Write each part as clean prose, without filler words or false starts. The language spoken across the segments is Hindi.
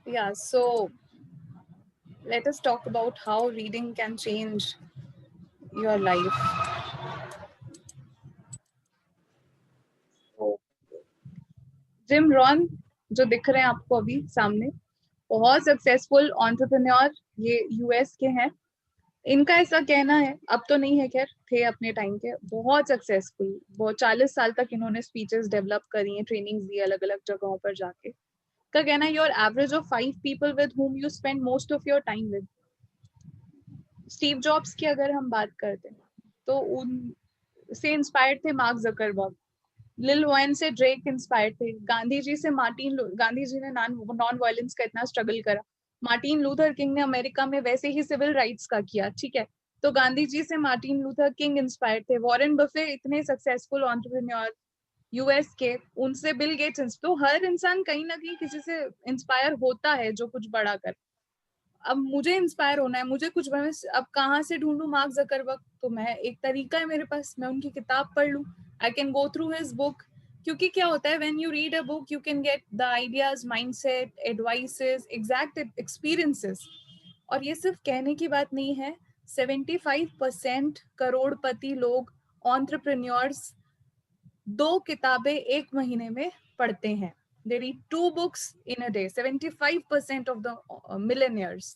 Yeah, so let us talk about how reading can change your life. So, Jim Rohn जो दिख रहे हैं आपको अभी सामने, बहुत सक्सेसफुल एंटरप्रेन्योर, ये यूएस के हैं। इनका ऐसा कहना है, अब तो नहीं है खैर, थे अपने टाइम के, बहुत सक्सेसफुल, बहुत 40 साल तक इन्होंने स्पीचेस डेवलप करी हैं, ट्रेनिंग्स दी अलग अलग जगहों पर जाके। का कहना है your average of 5 people with whom you spend most of your time with. Steve jobs की अगर हम बात करते हैं तो उन से इंस्पायर्ड थे मार्क जकरबर्ग, लिल वॉयन से ड्रेक इंस्पायर्ड थे, गांधी जी से गांधी जी ने नॉन वायलेंस का इतना स्ट्रगल करा, मार्टिन लूथर किंग ने अमेरिका में वैसे ही सिविल राइट्स का किया, ठीक है। तो गांधी जी से मार्टिन लूथर किंग इंस्पायर्ड थे, वॉरेन बफे इतने सक्सेसफुल एंटरप्रेन्योर यूएस के, उनसे बिल गेट्स। तो हर इंसान कहीं ना कहीं किसी से इंस्पायर होता है जो कुछ बड़ा कर। अब मुझे इंस्पायर होना है, मुझे कुछ अब कहाँ से ढूंढूं मार्क जकरबर्ग? तो मैं, एक तरीका है मेरे पास, मैं उनकी किताब पढ़ लूं। I can go through his book, क्योंकि क्या होता है when you read a book you can get the ideas, mindset, advices, exact experiences. और ये सिर्फ कहने की बात नहीं है, 75% करोड़पति लोग, एंटरप्रेन्योर्स, 2 किताबें एक महीने में पढ़ते हैं। They read 2 books in a day. 75% of the millionaires.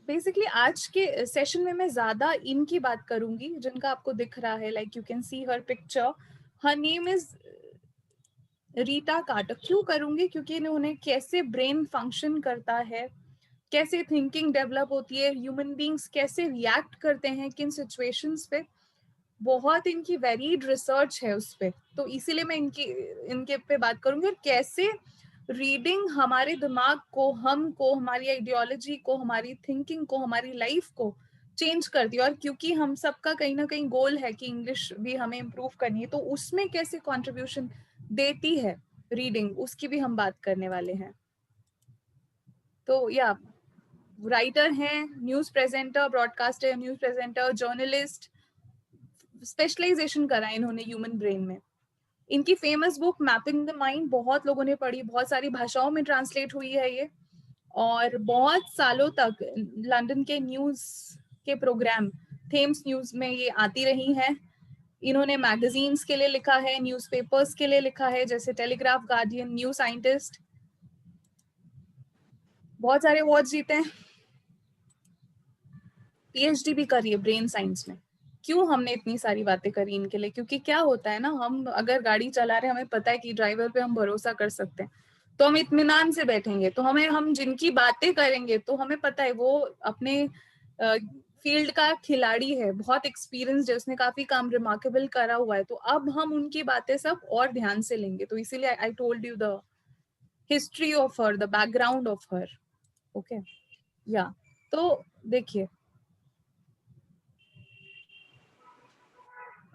Basically आज के सेशन में मैं ज्यादा इनकी बात करूंगी जिनका आपको दिख रहा है, like you can see her picture, her name is Rita Carter. क्यों करूंगी? क्योंकि इन्होंने कैसे ब्रेन फंक्शन करता है, कैसे थिंकिंग डेवलप होती है, ह्यूमन बींग्स कैसे रिएक्ट करते हैं किन सिचुएशंस पे, बहुत इनकी वेरीड रिसर्च है उस पे। तो इसीलिए मैं इनके पे बात करूंगी, और कैसे रीडिंग हमारे दिमाग को, हमको, हमारी आइडियोलॉजी को, हमारी थिंकिंग को, हमारी लाइफ को चेंज करती है। और क्योंकि हम सबका कहीं ना कहीं गोल है कि इंग्लिश भी हमें इम्प्रूव करनी है, तो उसमें कैसे कंट्रीब्यूशन देती है रीडिंग, उसकी भी हम बात करने वाले हैं। तो या राइटर हैं, news presenter, broadcaster, news presenter, journalist, specialization करा है इन्होंने ह्यूमन ब्रेन में। इनकी famous book Mapping the Mind बहुत लोगों ने पढ़ी, बहुत सारी भाषाओं में ट्रांसलेट हुई है ये, और बहुत सालों तक लंदन के न्यूज के प्रोग्राम, थेम्स न्यूज में ये आती रही हैं। इन्होंने मैगजीन्स के लिए लिखा है, न्यूज़पेपर्स के लिए लिखा है, जैसे टेलीग्राफ, गार्डियन, न्यू साइंटिस्ट। बहुत सारे अवार्ड जीते हैं, पीएचडी भी करी है ब्रेन साइंस में। क्यों हमने इतनी सारी बातें करी इनके लिए? क्योंकि क्या होता है ना, हम अगर गाड़ी चला रहे हैं, हमें पता है कि ड्राइवर पे हम भरोसा कर सकते हैं, तो हम इत्मीनान से बैठेंगे। तो हम जिनकी बातें करेंगे, तो हमें पता है वो अपने फील्ड का खिलाड़ी है, बहुत एक्सपीरियंस्ड है, उसने काफी काम रिमार्केबल करा हुआ है, तो अब हम उनकी बातें सब और ध्यान से लेंगे। तो इसीलिए I told you the history of her, the background of her. Okay, या तो देखिए,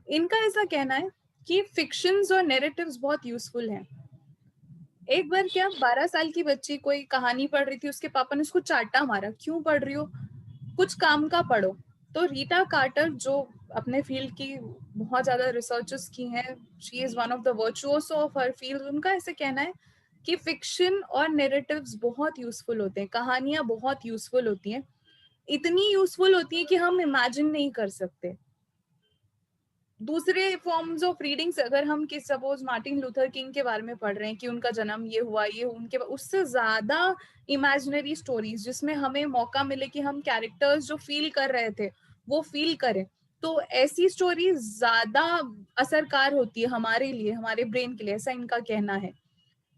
इनका ऐसा कहना है कि फिक्शंस और नैरेटिव्स बहुत यूजफुल हैं। एक बार क्या, 12 साल की बच्ची कोई कहानी पढ़ रही थी, उसके पापा ने उसको चाटा मारा, क्यों पढ़ रही हो, कुछ काम का पढ़ो। तो रीटा कार्टर, जो अपने फील्ड की बहुत ज्यादा रिसर्चेस की हैं, she is one of the virtuoso of her field, उनका ऐसे कहना है कि फिक्शन और नैरेटिव्स बहुत यूजफुल होते हैं, कहानियां बहुत यूजफुल होती हैं, इतनी यूजफुल होती है कि हम इमेजिन नहीं कर सकते। दूसरे फॉर्म्स ऑफ रीडिंग्स, अगर हम किस सपोज मार्टिन लूथर किंग के बारे में पढ़ रहे हैं कि उनका जन्म ये हुआ, ये उनके, उससे ज्यादा इमेजिनरी स्टोरीज जिसमें हमें मौका मिले कि हम कैरेक्टर्स जो फील कर रहे थे वो फील करें, तो ऐसी स्टोरीज ज्यादा असरकार होती है हमारे लिए, हमारे ब्रेन के लिए, ऐसा इनका कहना है।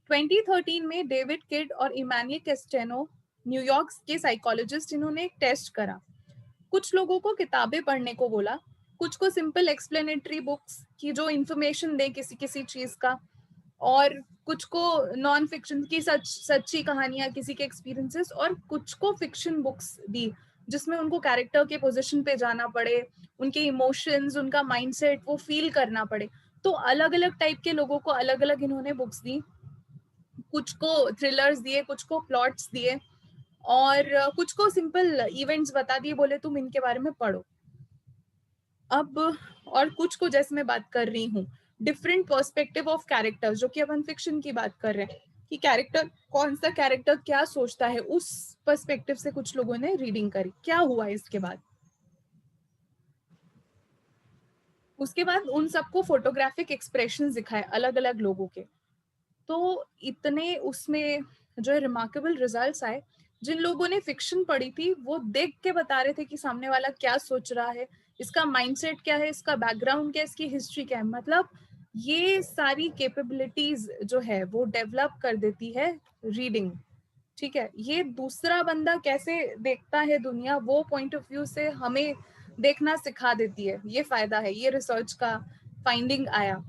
2013 में डेविड किड और इमानुएल कैस्टेनो, न्यूयॉर्क के साइकोलॉजिस्ट, इन्होंने एक टेस्ट करा। कुछ लोगों को किताबें पढ़ने को बोला, कुछ को सिंपल एक्सप्लेनेटरी बुक्स की जो इंफॉर्मेशन दे किसी किसी चीज का, और कुछ को नॉन फिक्शन की सच्ची कहानियां, किसी के एक्सपीरियंसेस, और कुछ को फिक्शन बुक्स दी जिसमें उनको कैरेक्टर के पोजीशन पे जाना पड़े, उनके इमोशंस, उनका माइंडसेट वो फील करना पड़े। तो अलग अलग टाइप के लोगों को अलग अलग इन्होंने बुक्स दी, कुछ को थ्रिलर्स दिए, कुछ को प्लॉट्स दिए, और कुछ को सिंपल इवेंट्स बता दिए, बोले तुम इनके बारे में पढ़ो। अब और कुछ को, जैसे मैं बात कर रही हूँ, डिफरेंट पर्सपेक्टिव ऑफ कैरेक्टर, जो कि अपन फिक्शन की बात कर रहे हैं कि कैरेक्टर, कौन सा कैरेक्टर क्या सोचता है, उस पर्सपेक्टिव से कुछ लोगों ने रीडिंग करी। क्या हुआ इसके बाद? उसके बाद उन सबको फोटोग्राफिक एक्सप्रेशन दिखाए अलग अलग लोगों के। तो इतने उसमें जो है रिमार्केबल रिजल्ट्स आए। जिन लोगों ने फिक्शन पढ़ी थी वो देख के बता रहे थे कि सामने वाला क्या सोच रहा है, इसका माइंडसेट क्या है, इसका बैकग्राउंड क्या है, इसकी हिस्ट्री क्या है। मतलब ये सारी कैपेबिलिटीज जो है वो डेवलप कर देती है रीडिंग। ठीक है, ये दूसरा बंदा कैसे देखता है दुनिया, वो पॉइंट ऑफ व्यू से हमें देखना सिखा देती है। ये फायदा है, ये रिसर्च का फाइंडिंग आया।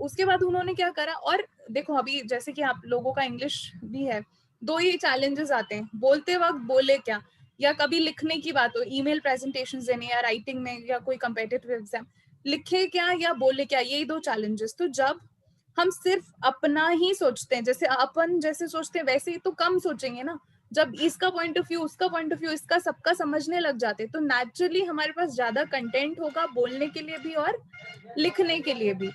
उसके बाद उन्होंने क्या करा, और देखो अभी जैसे कि आप लोगों का इंग्लिश भी है, दो ही चैलेंजेस आते हैं, बोलते वक्त बोले क्या, या कभी लिखने की बात हो, ईमेल प्रेजेंटेशन देने या राइटिंग में या कोई कम्पिटिटिव एग्जाम, लिखे क्या या बोले क्या, यही दो चैलेंजेस। तो जब हम सिर्फ अपना ही सोचते हैं, जैसे अपन जैसे सोचते हैं वैसे ही तो कम सोचेंगे ना। जब इसका पॉइंट ऑफ व्यू, उसका पॉइंट ऑफ व्यू, इसका सबका समझने लग जाते, तो नेचुरली हमारे पास ज्यादा कंटेंट होगा बोलने के लिए भी और लिखने के लिए भी।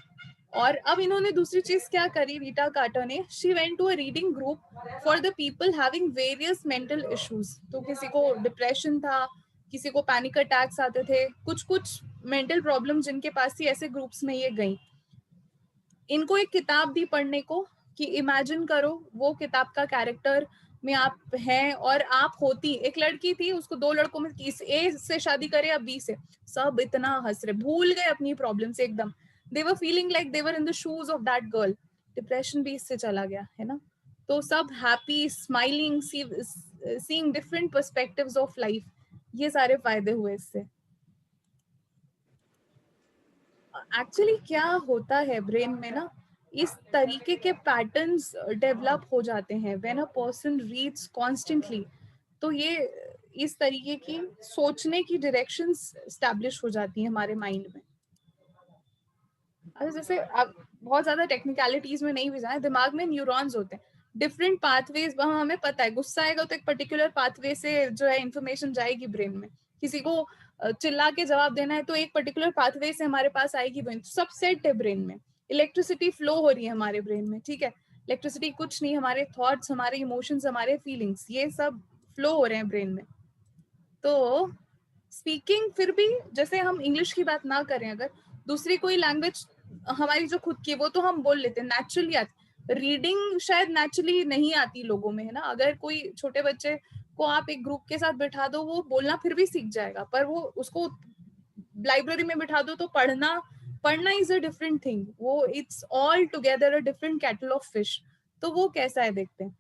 और अब इन्होंने दूसरी चीज क्या करी, रीटा कार्टर ने, she went to a reading group for the people having various mental issues. तो किसी को डिप्रेशन था, किसी को पैनिक अटैक्स आते थे, कुछ कुछ मेंटल प्रॉब्लम जिनके पास थी, ऐसे ग्रुप्स में ये गई। इनको एक किताब दी पढ़ने को कि इमेजिन करो वो किताब का कैरेक्टर में आप हैं और आप होती, एक लड़की थी, उसको दो लड़कों में किस ए से शादी करे या बी से, सब इतना हंस रहे, भूल गए अपनी प्रॉब्लम से एकदम। They were feeling like they were in the shoes of that girl. Depression भी इससे चला गया है ना। तो सब happy smiling, seeing different perspectives of life, ये सारे फायदे हुए इससे। एक्चुअली क्या होता है ब्रेन में ना, इस तरीके के पैटर्न्स डेवलप हो जाते हैं when a person reads constantly. तो ये इस तरीके की सोचने की डायरेक्शंस एस्टैब्लिश हो जाती हैं हमारे माइंड में। अच्छा, जैसे अब बहुत ज्यादा टेक्निकलिटीज में नहीं भी जाए, दिमाग में न्यूरॉन्स होते हैं, डिफरेंट पाथवेज, वहां हमें पता है गुस्सा आएगा तो एक पर्टिकुलर पाथवे से जो है इंफॉर्मेशन जाएगी ब्रेन में, किसी को चिल्ला के जवाब देना है तो एक पर्टिकुलर पाथवे से हमारे पास आएगी ब्रेन, सब सेट है ब्रेन में। इलेक्ट्रिसिटी फ्लो हो रही है हमारे ब्रेन में, ठीक है। इलेक्ट्रिसिटी कुछ नहीं, हमारे थॉट्स, हमारे इमोशंस, हमारे फीलिंग्स, ये सब फ्लो हो रहे हैं ब्रेन में। तो स्पीकिंग फिर भी, जैसे हम इंग्लिश की बात ना करें, अगर दूसरी कोई लैंग्वेज हमारी जो खुद की, वो तो हम बोल लेते हैं, नेचुरली आती। रीडिंग शायद नेचुरली नहीं आती लोगों में, है ना। अगर कोई छोटे बच्चे को आप एक ग्रुप के साथ बैठा दो, वो बोलना फिर भी सीख जाएगा, पर वो उसको लाइब्रेरी में बिठा दो तो पढ़ना, पढ़ना इज अ डिफरेंट थिंग, वो it's all together a different cattle of fish. तो वो कैसा है देखते हैं।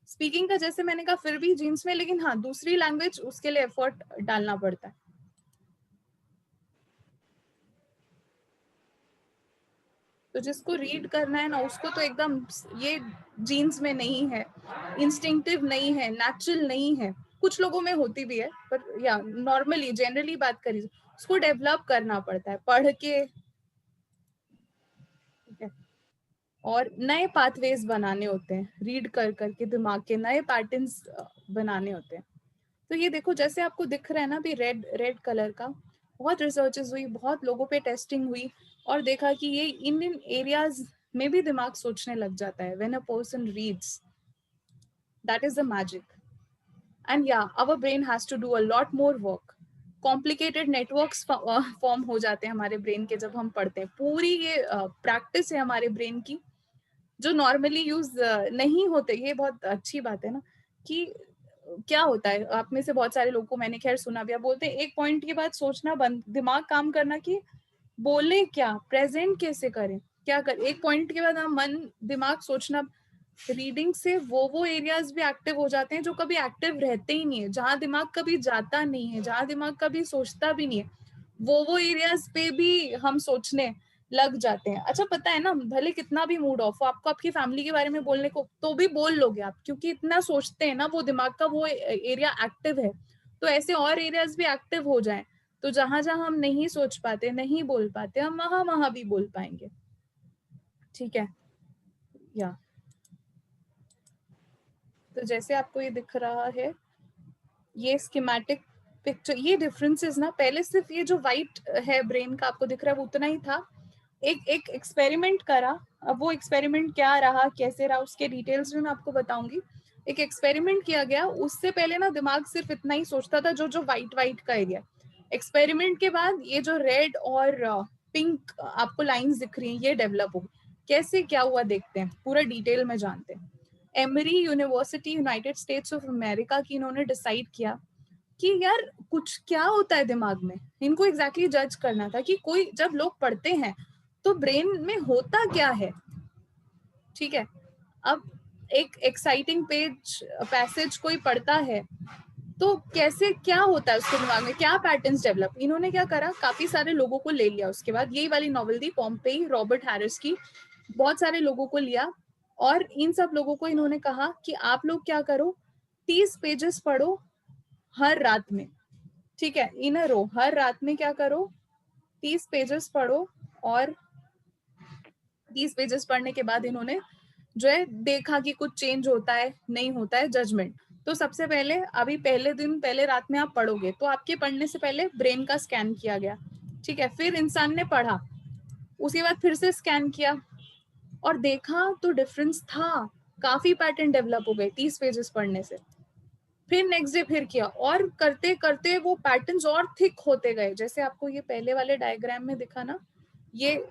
स्पीकिंग का जैसे मैंने कहा फिर भी जीन्स में, लेकिन हाँ दूसरी लैंग्वेज उसके लिए एफर्ट डालना पड़ता है। तो जिसको रीड करना है ना, उसको तो एकदम ये जीन्स में नहीं है, इंस्टिंक्टिव नहीं है, नेचुरल नहीं है। कुछ लोगों में होती भी है, पर या नॉर्मली जनरली बात करी, उसको डेवलप करना पड़ता है पढ़ के, ठीक है। और नए पाथवेज बनाने होते हैं, रीड कर करके दिमाग के नए पैटर्न्स बनाने होते हैं। तो ये देखो, जैसे आपको दिख रहा है ना भी, रेड रेड कलर का, बहुत रिसर्चेस हुई, बहुत लोगों पे टेस्टिंग हुई, और देखा कि ये इन इन एरियाज में भी दिमाग सोचने लग जाता है when a person reads. That is the magic. And या our brain has to do a lot more work. Complicated networks form हो जाते हैं हमारे ब्रेन के जब हम पढ़ते हैं। पूरी ये प्रैक्टिस है हमारे ब्रेन की, जो नॉर्मली यूज नहीं होते। ये बहुत अच्छी बात है ना, कि क्या होता है, आप में से बहुत सारे लोगों को मैंने खैर सुना भी, आप बोलते हैं एक पॉइंट के बाद सोचना बंद, दिमाग काम करना कि बोले क्या, प्रेजेंट कैसे करें, क्या कर, एक पॉइंट के बाद हम मन दिमाग सोचना। रीडिंग से वो एरियाज भी एक्टिव हो जाते हैं जो कभी एक्टिव रहते ही नहीं है, जहां दिमाग कभी जाता नहीं है, जहां दिमाग कभी सोचता भी नहीं है, वो एरियाज पे भी हम सोचने लग जाते हैं। अच्छा पता है ना, भले कितना भी मूड ऑफ हो, आपको आपकी फैमिली के बारे में बोलने को तो भी बोल लोगे आप, क्योंकि इतना सोचते हैं ना, वो दिमाग का वो एरिया एक्टिव है। तो ऐसे और एरियाज भी एक्टिव हो जाएं, तो जहां जहां हम नहीं सोच पाते, नहीं बोल पाते, हम वहां वहां भी बोल पाएंगे। ठीक है, या तो जैसे आपको ये दिख रहा है, ये स्कीमेटिक पिक्चर, ये डिफरेंसेस ना, पहले सिर्फ ये जो वाइट है ब्रेन का आपको दिख रहा है वो उतना ही था, एक एक एक्सपेरिमेंट करा। अब वो एक्सपेरिमेंट क्या रहा, कैसे रहा, उसके डिटेल्स भी मैं आपको बताऊंगी। एक एक्सपेरिमेंट किया गया, उससे पहले ना दिमाग सिर्फ इतना ही सोचता था, जो जो वाइट वाइट का एरिया। एक्सपेरिमेंट के बाद ये जो रेड और पिंक आपको लाइंस दिख रही हैं, ये डेवलप हो गई। कैसे क्या हुआ देखते हैं, पूरा डिटेल में जानते हैं। Emery university, United states of America की इन्होंने डिसाइड किया कि यार कुछ क्या होता है दिमाग में। इनको एग्जैक्टली जज करना था कि कोई, जब लोग पढ़ते हैं तो ब्रेन में होता क्या है। ठीक है, अब एक एक्साइटिंग पैसेज कोई पढ़ता है तो कैसे क्या होता है उसके दिमाग में, क्या पैटर्न्स डेवलप। इन्होंने क्या करा, काफी सारे लोगों को ले लिया। उसके बाद यही वाली नॉवल थी पॉम्पेई, रॉबर्ट हैरिस की। बहुत सारे लोगों को लिया और इन सब लोगों को इन्होंने कहा कि आप लोग क्या करो, 30 पेजेस पढ़ो हर रात में। ठीक है, इन अ रो, हर रात में क्या करो, 30 पेजेस पढ़ो। और 30 पेजेस पढ़ने के बाद इन्होंने जो है देखा कि कुछ चेंज होता है नहीं होता है, जजमेंट। तो सबसे पहले, अभी पहले दिन, पहले रात में आप पढ़ोगे तो आपके पढ़ने से पहले ब्रेन का स्कैन किया गया। ठीक है, फिर इंसान ने पढ़ा, उसके बाद फिर से स्कैन किया और देखा तो डिफरेंस था, काफी पैटर्न डेवलप हो गए 30 पेजेस पढ़ने से। फिर नेक्स्ट डे फिर किया, और करते करते वो पैटर्न्स और थिक होते गए। जैसे आपको ये पहले वाले डायग्राम में दिखा ना, ये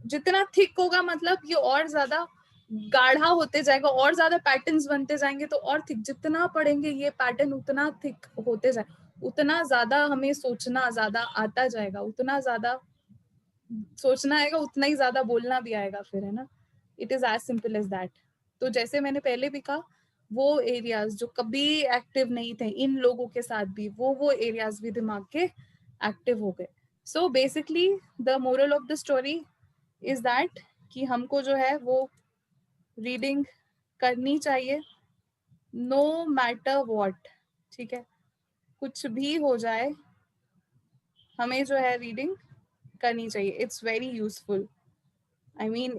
जितना थिक होगा मतलब ये और ज्यादा गाढ़ा होते जाएगा, और ज्यादा पैटर्न्स बनते जाएंगे। तो और थिक, जितना पढ़ेंगे ये पैटर्न उतना थिक होते जाए, उतना ज्यादा हमें सोचना ज्यादा आता जाएगा, उतना ज्यादा सोचना आएगा, उतना ही ज्यादा बोलना भी आएगा फिर, है ना। It is as simple as that. तो जैसे मैंने पहले भी कहा, वो एरियाज जो कभी एक्टिव नहीं थे इन लोगों के साथ भी, वो एरियाज भी दिमाग के एक्टिव हो गए। So basically the moral of the story is that कि हमको जो है वो रीडिंग करनी चाहिए, नो मैटर व्हाट। ठीक है, कुछ भी हो जाए हमें जो है रीडिंग करनी चाहिए। It's very useful, I mean,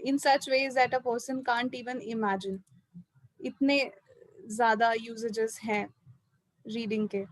in such ways that a person can't even imagine. इतने ज्यादा usages हैं रीडिंग के।